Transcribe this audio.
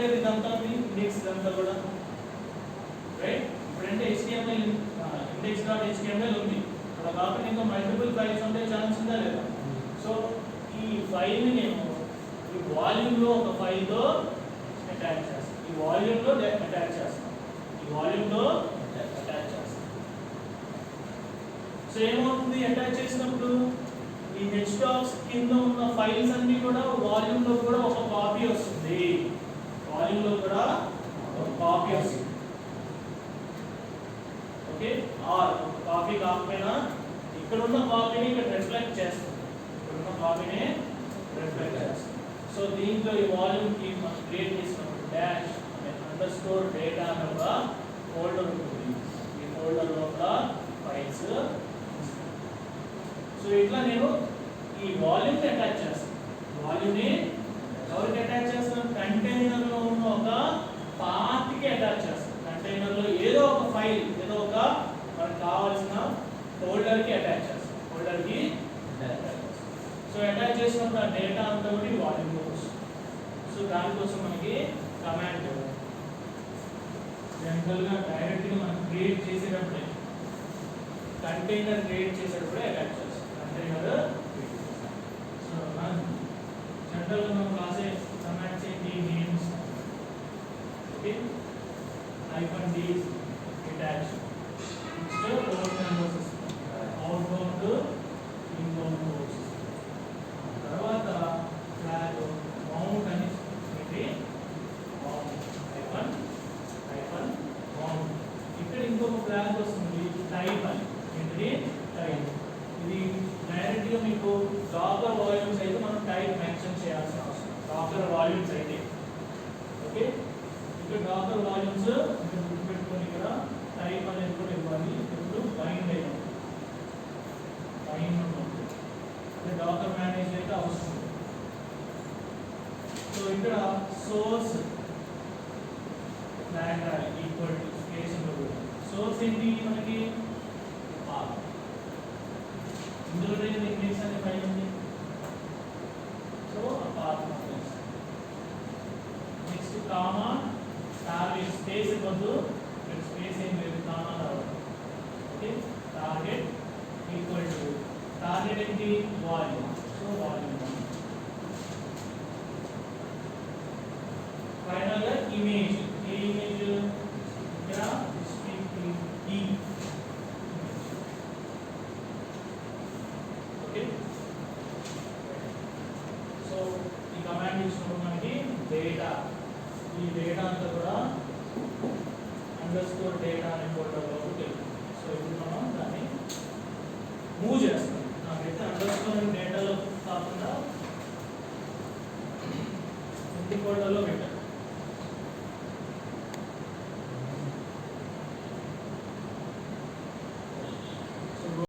కదా ఇదంతా ఇండెక్స్ ఇదంతా కూడా, రైట్? ఇప్పుడంటే HTML index.html ఉంది, అలా కాకుండా ఇంకా మల్టిపుల్ ఫైల్స్ ఉండే ఛాన్స్ ఉందా లేదా? సో ఈ ఫైల్ నేను ఈ వాల్యూమ్లో ఒక ఫైల్తో అటాచ్ చేస్తాను, ఈ వాల్యూమ్లో అటాచ్ చేస్తాను, ఈ వాల్యూమ్లో అటాచ్ చేస్తాను. సో ఏమవుతుంది అటాచ్ చేసినప్పుడు ఈ HDocs కింద ఉన్న ఫైల్స్ అన్ని కూడా వాల్యూమ్లో కూడా ఒక కాపీ వస్తుంది, వాల్యూమ్లో కూడా ఒక కాపీ వస్తుంది. ఓకే, ఆర్ కాపీ కాకపోయినా ఇక్కడ ఉన్న కాపీని ఇక్కడ రిఫ్లెక్ట్ చేస్తుంది, ఇక్కడ ఉన్న కాపీని రిఫ్లెక్ట్ చేస్తుంది. సో దీంట్లో ఈ వాల్యూమ్కి మనం క్రియేట్ చేసినప్పుడు డాష్ అండర్స్కోర్ డేటా అనే ఒక ఫోల్డర్ ఉంటుంది, ఈ ఫోల్డర్ లోపల ఫైల్స్. సో ఇట్లా నేను ఈ వాల్యూమ్ని అటాచ్ చేస్తాను. వాల్యూమ్ని ఎవరికి అటాచ్ చేస్తాను? కంటైనర్లో ఉన్న ఒక పార్ట్కి అటాచ్ చేస్తాను. కంటైనర్లో ఏదో ఒక ఫైల్, ఏదో ఒక మనకు కావాల్సిన ఫోల్డర్కి అటాచ్ చేస్తాం, ఫోల్డర్కి అటాచ్ చేస్తాం. సో అటాచ్ చేసినప్పుడు ఆ డేటా అంతా కూడా ఈ వాల్యూమ్లో వస్తుంది. సో దానికోసం మనకి కమాండ్ జనరల్గా డైరెక్ట్గా మనం క్రియేట్ చేసేటప్పుడే, కంటైనర్ క్రియేట్ చేసేటప్పుడే అటాచ్ చేస్తాం, కంటైనర్. సో మనం జనరల్గా మనం రాసే కమాండ్స్ ఏంటి? Names, okay, -d attach, next port numbers ఇస్తాం, అవుట్బౌండ్ ఇన్బౌండ్ పోర్ట్స్, తర్వాత ఫ్లాగ్ మౌంట్ అని పెట్టి మౌంట్. ఇక్కడ ఇంకొక ఫ్లాగ్ వస్తుంది టైప్ అని, ఏంటిది? టైప్. ఇది డైరెక్ట్గా మీకు డాకర్ వాల్యూమ్స్ అయితే మనం టైప్ మెన్షన్ చేయాల్సిన అవసరం, డాకర్ వాల్యూమ్స్ అయితే. ఓకే, ఇక్కడ డాకర్ వాల్యూమ్స్ గుర్తుపెట్టుకొని ఇక్కడ టైప్ అనేది కూడా ఇవ్వాలి. ఇప్పుడు బైండ్ అయ్యాం, బైండ్ ఉంటుంది, డాకర్ మేనేజ్ అయితే అవసరం. సో ఇక్కడ source flag equal to space ఉంటుంది. సోర్స్ ఏంటి మనకి? పాత్. ఇందులో ఇండెక్స్ అనే ఫైల్ ఉంది, సో ఆ పాత్ మాత్రం. నెక్స్ట్ కామా టార్గెట్, స్పేస్ ఇవ్వద్దు, ఇక్కడ స్పేస్ ఏం లేదు, కామా రావాలి. Okay, target equal to target ఏంటి? Volume, so volume. ఫైనల్ గా ఇమేజ్, ఏ ఇమేజ్? ఇక్కడ ఈ. ఓకే, సో ఈ కమాండ్ ఇచ్చినప్పుడు మనకి డేటా, ఈ డేటా అంతా కూడా అండర్స్కోర్ డేటా అనే ఫోల్డర్లో ఉంటుంది. సో ఇప్పుడు మనం దాన్ని మూవ్ చేస్తాం. నాకైతే అండర్స్కోర్ డేటాలో కాకుండా ఇంటి ఫోల్డర్లో పెట్టాను.